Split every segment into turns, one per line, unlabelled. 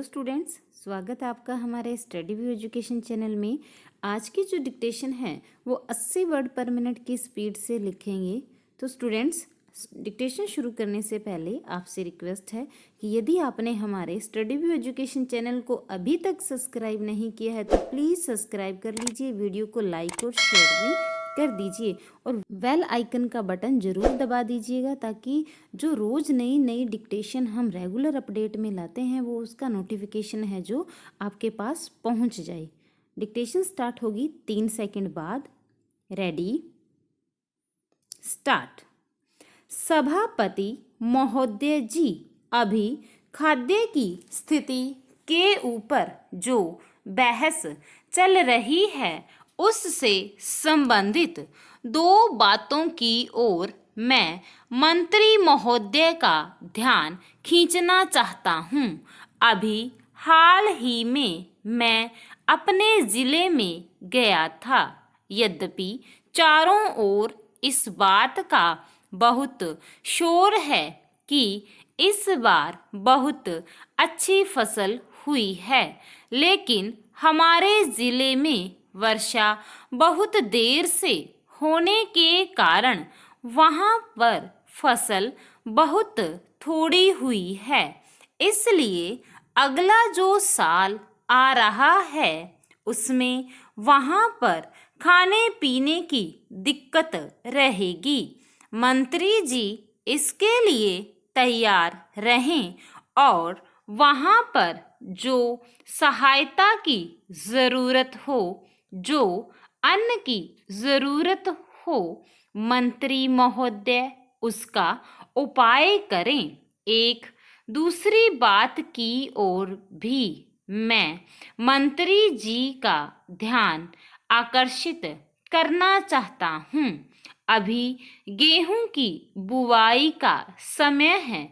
Hello students, स्वागत है आपका हमारे स्टडी व्यू एजुकेशन चैनल में। आज की जो डिक्टेशन है वो 80 वर्ड पर मिनट की स्पीड से लिखेंगे। तो स्टूडेंट्स, डिक्टेशन शुरू करने से पहले आपसे रिक्वेस्ट है कि यदि आपने हमारे स्टडी व्यू एजुकेशन चैनल को अभी तक सब्सक्राइब नहीं किया है तो प्लीज़ सब्सक्राइब कर लीजिए, वीडियो को लाइक और शेयर भी कर दीजिए और बेल आइकन का बटन ज़रूर दबा दीजिएगा ताकि जो रोज़ नई नई डिक्टेशन हम रेगुलर अपडेट में लाते हैं वो उसका नोटिफिकेशन है जो आपके पास पहुंच जाए। डिक्टेशन स्टार्ट होगी 3 सेकंड बाद। Ready, start. सभापति महोदय जी, अभी खाद्य की स्थिति के ऊपर जो बहस चल रही है उससे संबंधित 2 बातों की ओर मैं मंत्री महोदय का ध्यान खींचना चाहता हूँ। अभी हाल ही में मैं अपने ज़िले में गया था। यद्यपि चारों ओर इस बात का बहुत शोर है कि इस बार बहुत अच्छी फसल हुई है, लेकिन हमारे ज़िले में वर्षा बहुत देर से होने के कारण वहाँ पर फसल बहुत थोड़ी हुई है। इसलिए अगला जो साल आ रहा है उसमें वहाँ पर खाने पीने की दिक्कत रहेगी। मंत्री जी इसके लिए तैयार रहें और वहाँ पर जो सहायता की ज़रूरत हो, जो अन्न की ज़रूरत हो, मंत्री महोदय उसका उपाय करें। एक दूसरी बात की ओर भी मैं मंत्री जी का ध्यान आकर्षित करना चाहता हूँ। अभी गेहूं की बुवाई का समय है।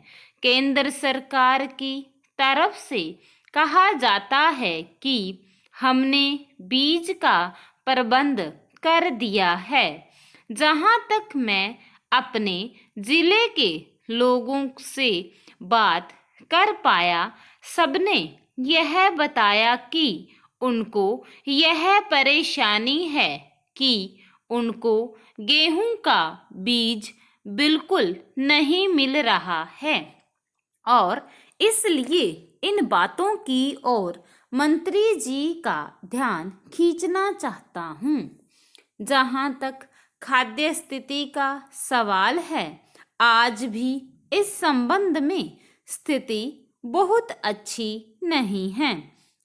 केंद्र सरकार की तरफ से कहा जाता है कि हमने बीज का प्रबंध कर दिया है। जहाँ तक मैं अपने ज़िले के लोगों से बात कर पाया, सबने यह बताया कि उनको यह परेशानी है कि उनको गेहूं का बीज बिल्कुल नहीं मिल रहा है और इसलिए इन बातों की ओर मंत्री जी का ध्यान खींचना चाहता हूँ। जहाँ तक खाद्य स्थिति का सवाल है, आज भी इस संबंध में स्थिति बहुत अच्छी नहीं है।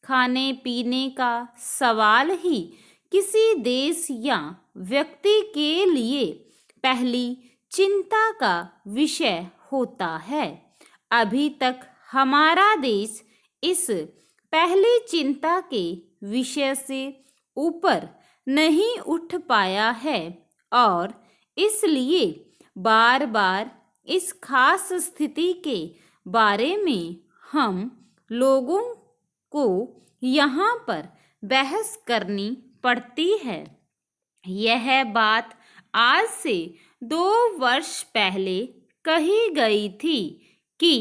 खाने पीने का सवाल ही किसी देश या व्यक्ति के लिए पहली चिंता का विषय होता है। अभी तक हमारा देश इस पहली चिंता के विषय से ऊपर नहीं उठ पाया है और इसलिए बार बार इस खास स्थिति के बारे में हम लोगों को यहाँ पर बहस करनी पड़ती है। यह बात आज से 2 वर्ष पहले कही गई थी कि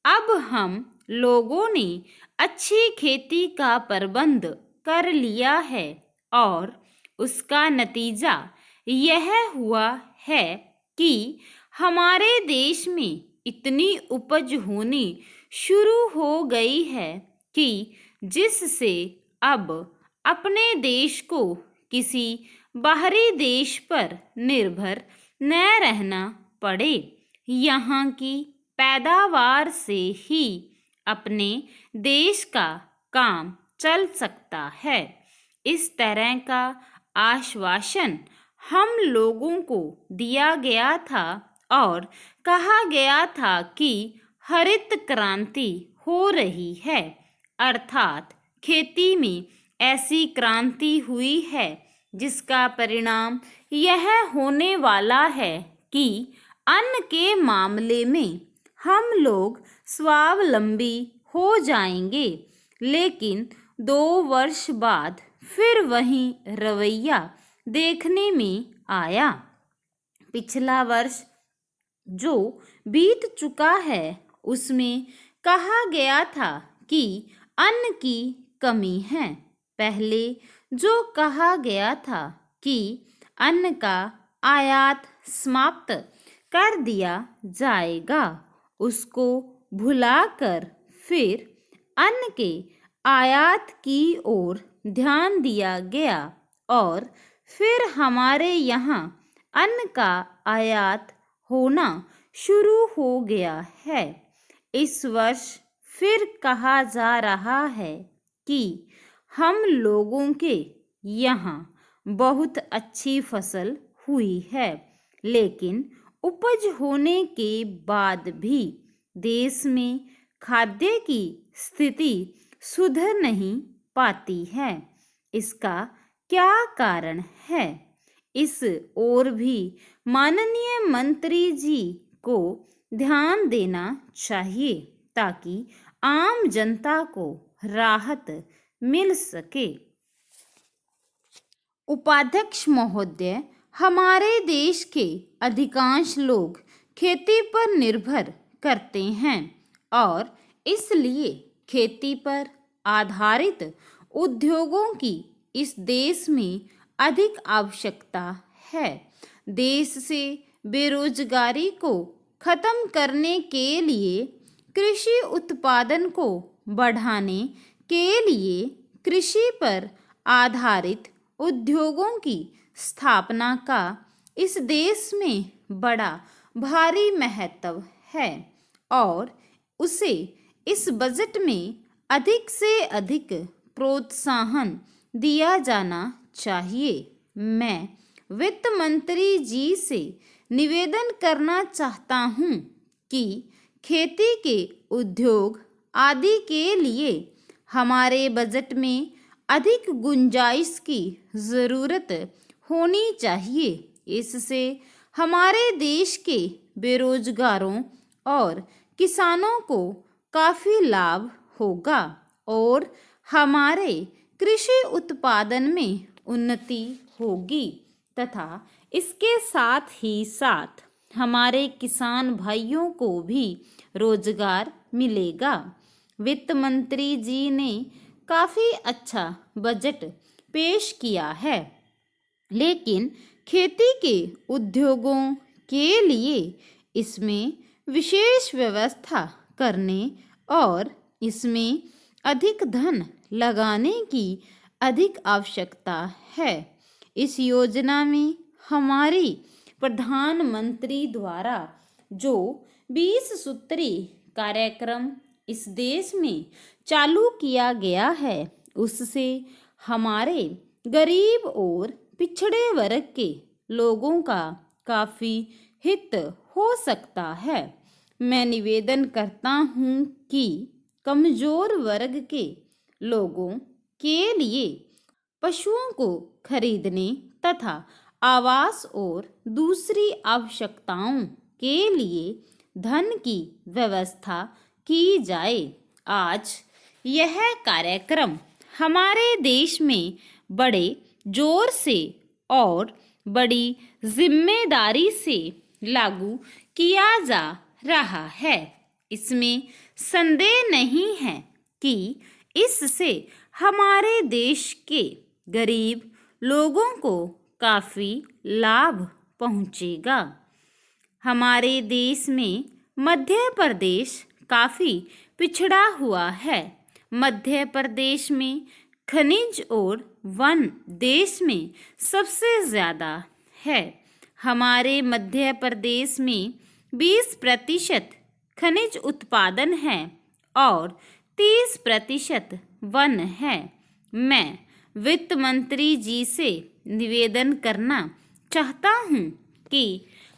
अब हम लोगों ने अच्छी खेती का प्रबंध कर लिया है और उसका नतीजा यह हुआ है कि हमारे देश में इतनी उपज होनी शुरू हो गई है कि जिससे अब अपने देश को किसी बाहरी देश पर निर्भर न रहना पड़े। यहाँ की पैदावार से ही अपने देश का काम चल सकता है। इस तरह का आश्वासन हम लोगों को दिया गया था और कहा गया था कि हरित क्रांति हो रही है, अर्थात खेती में ऐसी क्रांति हुई है जिसका परिणाम यह होने वाला है कि अन्न के मामले में हम लोग स्वावलंबी हो जाएंगे। लेकिन 2 वर्ष बाद फिर वही रवैया देखने में आया। पिछला वर्ष जो बीत चुका है उसमें कहा गया था कि अन्न की कमी है। पहले जो कहा गया था कि अन्न का आयात समाप्त कर दिया जाएगा, उसको भुलाकर फिर अन्न के आयात की ओर ध्यान दिया गया और फिर हमारे यहाँ अन्न का आयात होना शुरू हो गया है। इस वर्ष फिर कहा जा रहा है कि हम लोगों के यहाँ बहुत अच्छी फसल हुई है, लेकिन उपज होने के बाद भी देश में खाद्य की स्थिति सुधर नहीं पाती है। इसका क्या कारण है? इस ओर भी माननीय मंत्री जी को ध्यान देना चाहिए ताकि आम जनता को राहत मिल सके। उपाध्यक्ष महोदय, हमारे देश के अधिकांश लोग खेती पर निर्भर करते हैं और इसलिए खेती पर आधारित उद्योगों की इस देश में अधिक आवश्यकता है। देश से बेरोजगारी को खत्म करने के लिए, कृषि उत्पादन को बढ़ाने के लिए कृषि पर आधारित उद्योगों की स्थापना का इस देश में बड़ा भारी महत्व है और उसे इस बजट में अधिक से अधिक प्रोत्साहन दिया जाना चाहिए। मैं वित्त मंत्री जी से निवेदन करना चाहता हूँ कि खेती के उद्योग आदि के लिए हमारे बजट में अधिक गुंजाइश की ज़रूरत होनी चाहिए। इससे हमारे देश के बेरोजगारों और किसानों को काफ़ी लाभ होगा और हमारे कृषि उत्पादन में उन्नति होगी तथा इसके साथ ही साथ हमारे किसान भाइयों को भी रोजगार मिलेगा। वित्त मंत्री जी ने काफ़ी अच्छा बजट पेश किया है, लेकिन खेती के उद्योगों के लिए इसमें विशेष व्यवस्था करने और इसमें अधिक धन लगाने की अधिक आवश्यकता है। इस योजना में हमारी प्रधानमंत्री द्वारा जो 20 सूत्री कार्यक्रम इस देश में चालू किया गया है, उससे हमारे गरीब और पिछड़े वर्ग के लोगों का काफ़ी हित हो सकता है। मैं निवेदन करता हूँ कि कमज़ोर वर्ग के लोगों के लिए पशुओं को खरीदने तथा आवास और दूसरी आवश्यकताओं के लिए धन की व्यवस्था की जाए। आज यह कार्यक्रम हमारे देश में बड़े जोर से और बड़ी जिम्मेदारी से लागू किया जा रहा है। इसमें संदेह नहीं है कि इससे हमारे देश के गरीब लोगों को काफ़ी लाभ पहुँचेगा। हमारे देश में मध्य प्रदेश काफ़ी पिछड़ा हुआ है। मध्य प्रदेश में खनिज और वन देश में सबसे ज़्यादा है। हमारे मध्य प्रदेश में 20% खनिज उत्पादन है और 30% वन है। मैं वित्त मंत्री जी से निवेदन करना चाहता हूँ कि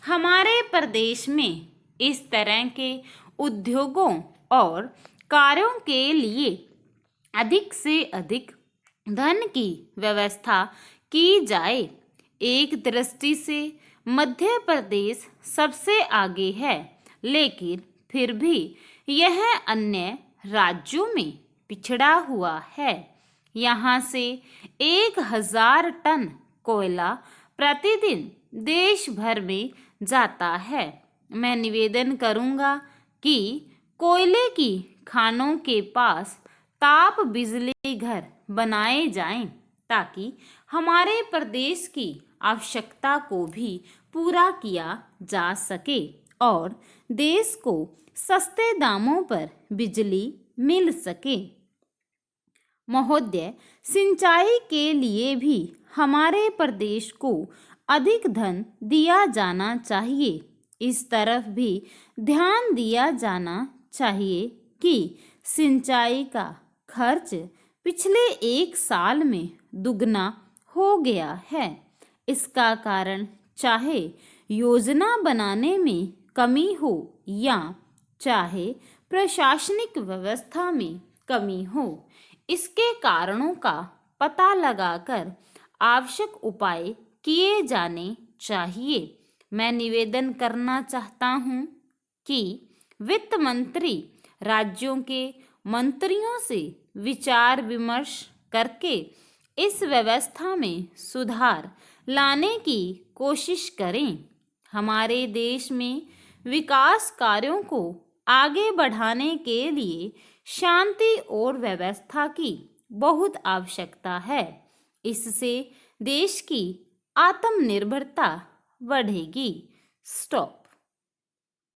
हमारे प्रदेश में इस तरह के उद्योगों और कार्यों के लिए अधिक से अधिक धन की व्यवस्था की जाए। एक दृष्टि से मध्य प्रदेश सबसे आगे है, लेकिन फिर भी यह अन्य राज्यों में पिछड़ा हुआ है। यहाँ से 1000 टन कोयला प्रतिदिन देश भर में जाता है। मैं निवेदन करूँगा कि कोयले की खानों के पास ताप बिजली घर बनाए जाएं ताकि हमारे प्रदेश की आवश्यकता को भी पूरा किया जा सके और देश को सस्ते दामों पर बिजली मिल सके। महोदय, सिंचाई के लिए भी हमारे प्रदेश को अधिक धन दिया जाना चाहिए। इस तरफ भी ध्यान दिया जाना चाहिए कि सिंचाई का खर्च पिछले 1 साल में दुगना हो गया है। इसका कारण चाहे योजना बनाने में कमी हो या चाहे प्रशासनिक व्यवस्था में कमी हो, इसके कारणों का पता लगाकर आवश्यक उपाय किए जाने चाहिए। मैं निवेदन करना चाहता हूँ कि वित्त मंत्री राज्यों के मंत्रियों से विचार विमर्श करके इस व्यवस्था में सुधार लाने की कोशिश करें। हमारे देश में विकास कार्यों को आगे बढ़ाने के लिए शांति और व्यवस्था की बहुत आवश्यकता है। इससे देश की आत्मनिर्भरता बढ़ेगी। स्टॉप।